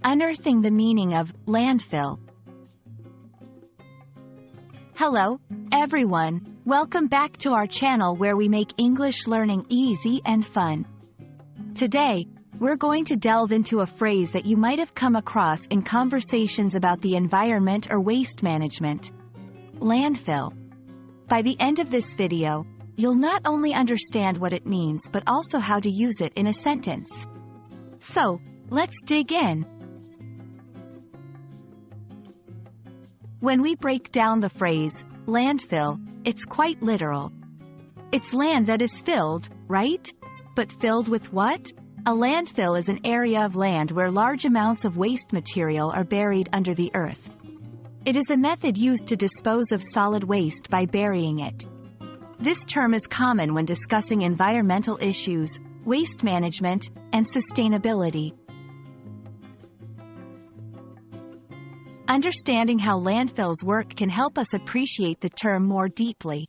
Unearthing the meaning of landfill. Hello, everyone. Welcome back to our channel where we make English learning easy and fun. Today, we're going to delve into a phrase that you might have come across in conversations about the environment or waste management. Landfill. By the end of this video, you'll not only understand what it means but also how to use it in a sentence. So, let's dig in. When we break down the phrase, landfill, it's quite literal. It's land that is filled, right? But filled with what? A landfill is an area of land where large amounts of waste material are buried under the earth. It is a method used to dispose of solid waste by burying it. This term is common when discussing environmental issues, waste management, and sustainability. Understanding how landfills work can help us appreciate the term more deeply.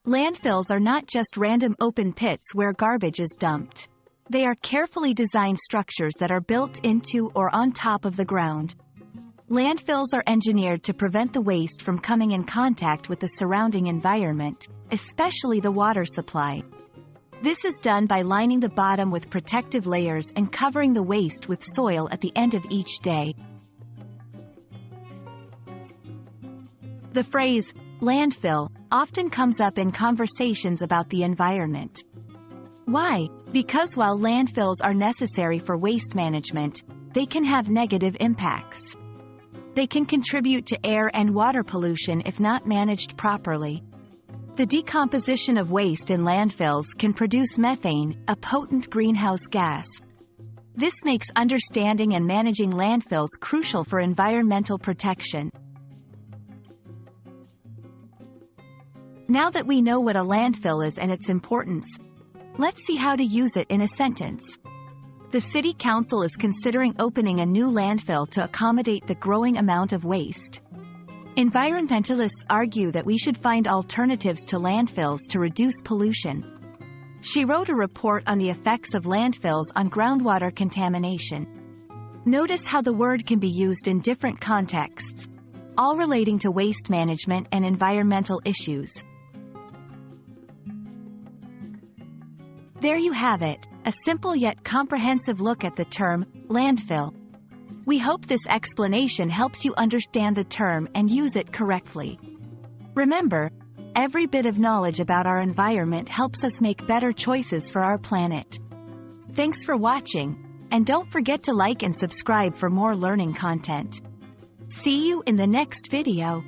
Landfills are not just random open pits where garbage is dumped. They are carefully designed structures that are built into or on top of the ground. Landfills are engineered to prevent the waste from coming in contact with the surrounding environment, especially the water supply. This is done by lining the bottom with protective layers and covering the waste with soil at the end of each day. The phrase, landfill, often comes up in conversations about the environment. Why? Because while landfills are necessary for waste management, they can have negative impacts. They can contribute to air and water pollution if not managed properly. The decomposition of waste in landfills can produce methane, a potent greenhouse gas. This makes understanding and managing landfills crucial for environmental protection. Now that we know what a landfill is and its importance, let's see how to use it in a sentence. The City Council is considering opening a new landfill to accommodate the growing amount of waste. Environmentalists argue that we should find alternatives to landfills to reduce pollution. She wrote a report on the effects of landfills on groundwater contamination. Notice how the word can be used in different contexts, all relating to waste management and environmental issues. There you have it, a simple yet comprehensive look at the term, landfill. We hope this explanation helps you understand the term and use it correctly. Remember, every bit of knowledge about our environment helps us make better choices for our planet. Thanks for watching, and don't forget to like and subscribe for more learning content. See you in the next video.